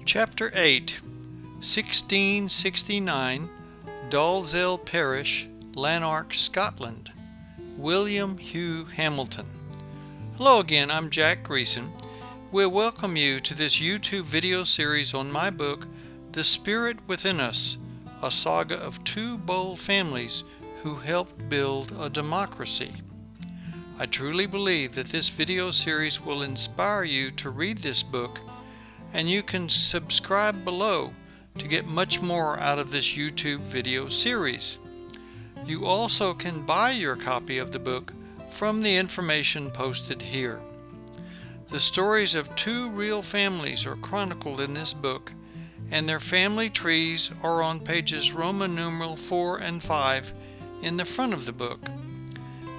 Chapter 8, 1669, Dalzell Parish, Lanark, Scotland. William Hugh Hamilton. Hello again, I'm Jack Greeson. We welcome you to this YouTube video series on my book, The Spirit Within Us, a saga of two bold families who helped build a democracy. I truly believe that this video series will inspire you to read this book, and you can subscribe below to get much more out of this YouTube video series. You also can buy your copy of the book from the information posted here. The stories of two real families are chronicled in this book, and their family trees are on pages Roman numeral 4 and 5 in the front of the book.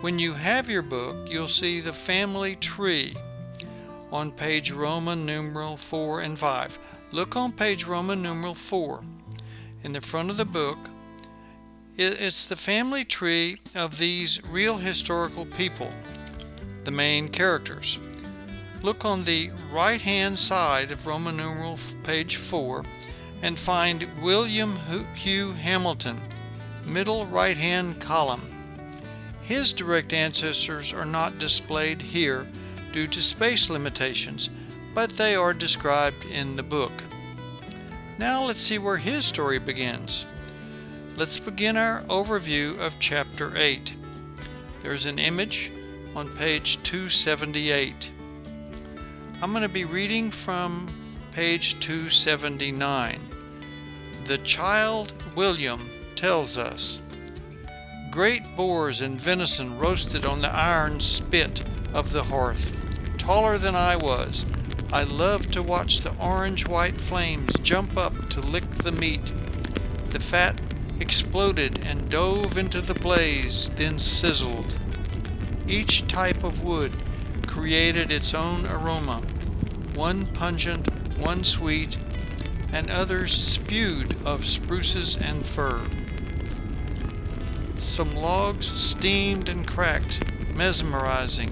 When you have your book, you'll see the family tree on page Roman numeral 4 and 5. Look on page Roman numeral 4. In the front of the book, it's the family tree of these real historical people, the main characters. Look on the right-hand side of Roman numeral page 4 and find William Hugh Hamilton, middle right-hand column. His direct ancestors are not displayed here due to space limitations, but they are described in the book. Now let's see where his story begins. Let's begin our overview of Chapter 8. There's an image on page 278. I'm going to be reading from page 279. The child William tells us, "Great boars and venison roasted on the iron spit of the hearth, taller than I was. I loved to watch the orange-white flames jump up to lick the meat. The fat exploded and dove into the blaze, then sizzled. Each type of wood created its own aroma, one pungent, one sweet, and others spewed of spruces and fir. Some logs steamed and cracked, mesmerizing.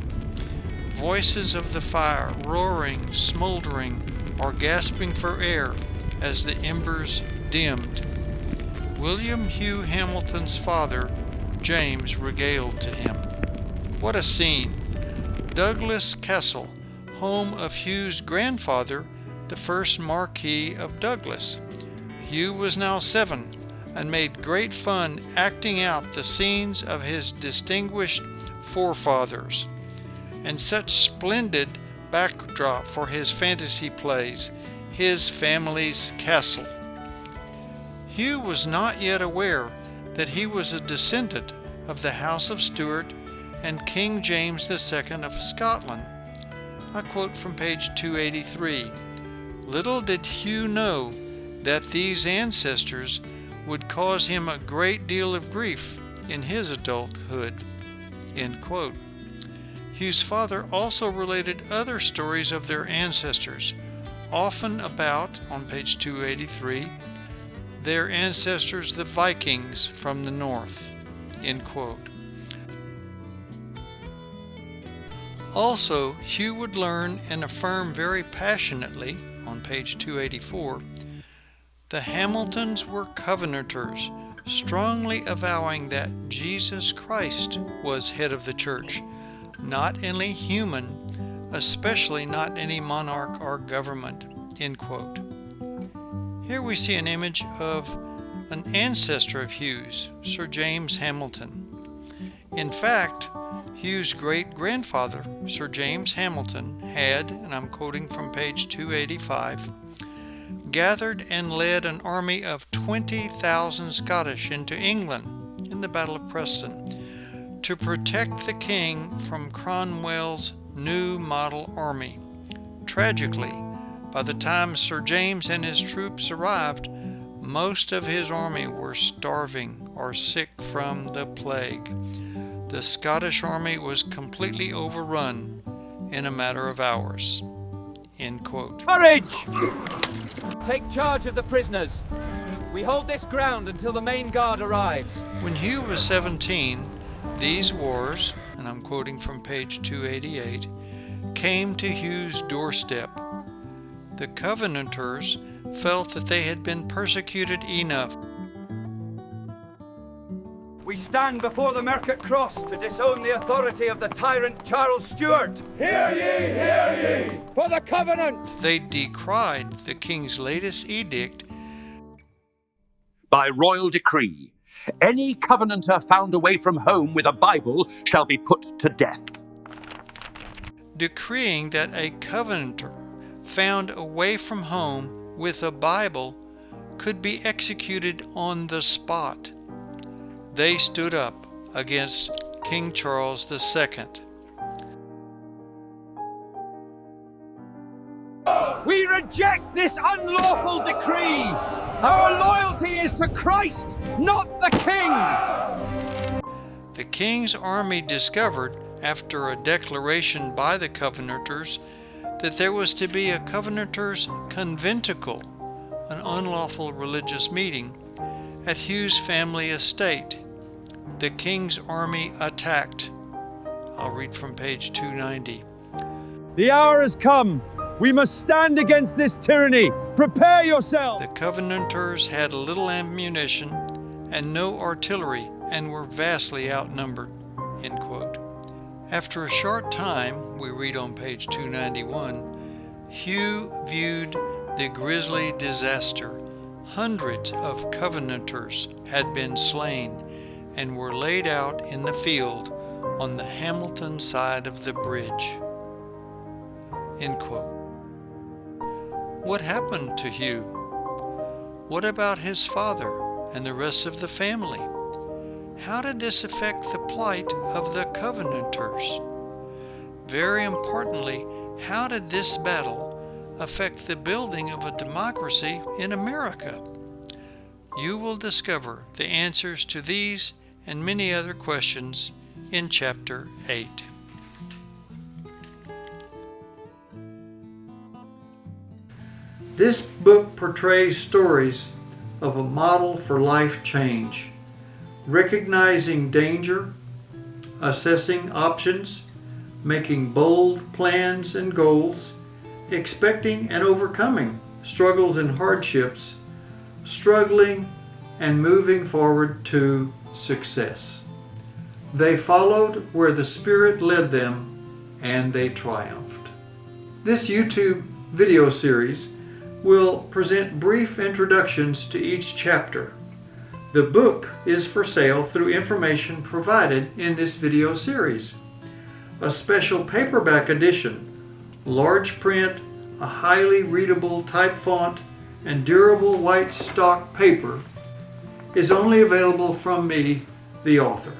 Voices of the fire, roaring, smoldering, or gasping for air as the embers dimmed. William Hugh Hamilton's father, James, regaled to him. What a scene! Douglas Castle, home of Hugh's grandfather, the first Marquis of Douglas. Hugh was now 7 and made great fun acting out the scenes of his distinguished forefathers, and such splendid backdrop for his fantasy plays, his family's castle. Hugh was not yet aware that he was a descendant of the House of Stuart and King James II of Scotland. I quote from page 283. Little did Hugh know that these ancestors would cause him a great deal of grief in his adulthood. End quote. Hugh's father also related other stories of their ancestors, often about, on page 283, their ancestors the Vikings from the north. End quote. Also, Hugh would learn and affirm very passionately, on page 284, the Hamiltons were Covenanters, strongly avowing that Jesus Christ was head of the church, not any human, especially not any monarch or government. End quote. Here we see an image of an ancestor of Hugh's, Sir James Hamilton. In fact, Hugh's great-grandfather, Sir James Hamilton, had, and I'm quoting from page 285, gathered and led an army of 20,000 Scottish into England in the Battle of Preston to protect the king from Cromwell's new model army. Tragically, by the time Sir James and his troops arrived, most of his army were starving or sick from the plague. The Scottish army was completely overrun in a matter of hours. End quote. Courage! Take charge of the prisoners. We hold this ground until the main guard arrives. When Hugh was 17, these wars, and I'm quoting from page 288, came to Hugh's doorstep. The Covenanters felt that they had been persecuted enough. We stand before the Market Cross to disown the authority of the tyrant Charles Stuart. Hear ye, hear ye! For the Covenant! They decried the king's latest edict. By royal decree, any Covenanter found away from home with a Bible shall be put to death. Decreeing that a Covenanter found away from home with a Bible could be executed on the spot. They stood up against King Charles II. We reject this unlawful decree. Our loyalty is to Christ, not the king. The king's army discovered, after a declaration by the Covenanters, that there was to be a Covenanters' conventicle, an unlawful religious meeting, at Hugh's family estate. The king's army attacked. I'll read from page 290. The hour has come. We must stand against this tyranny. Prepare yourselves. The Covenanters had little ammunition and no artillery and were vastly outnumbered. End quote. After a short time, we read on page 291, Hugh viewed the grisly disaster. Hundreds of Covenanters had been slain and were laid out in the field on the Hamilton side of the bridge. End quote. What happened to Hugh? What about his father and the rest of the family? How did this affect the plight of the Covenanters? Very importantly, how did this battle affect the building of a democracy in America? You will discover the answers to these and many other questions in Chapter 8. This book portrays stories of a model for life change, recognizing danger, assessing options, making bold plans and goals, expecting and overcoming struggles and hardships, struggling and moving forward to success. They followed where the Spirit led them, and they triumphed. This YouTube video series will present brief introductions to each chapter. The book is for sale through information provided in this video series. A special paperback edition, large print, a highly readable type font, and durable white stock paper is only available from me, the author.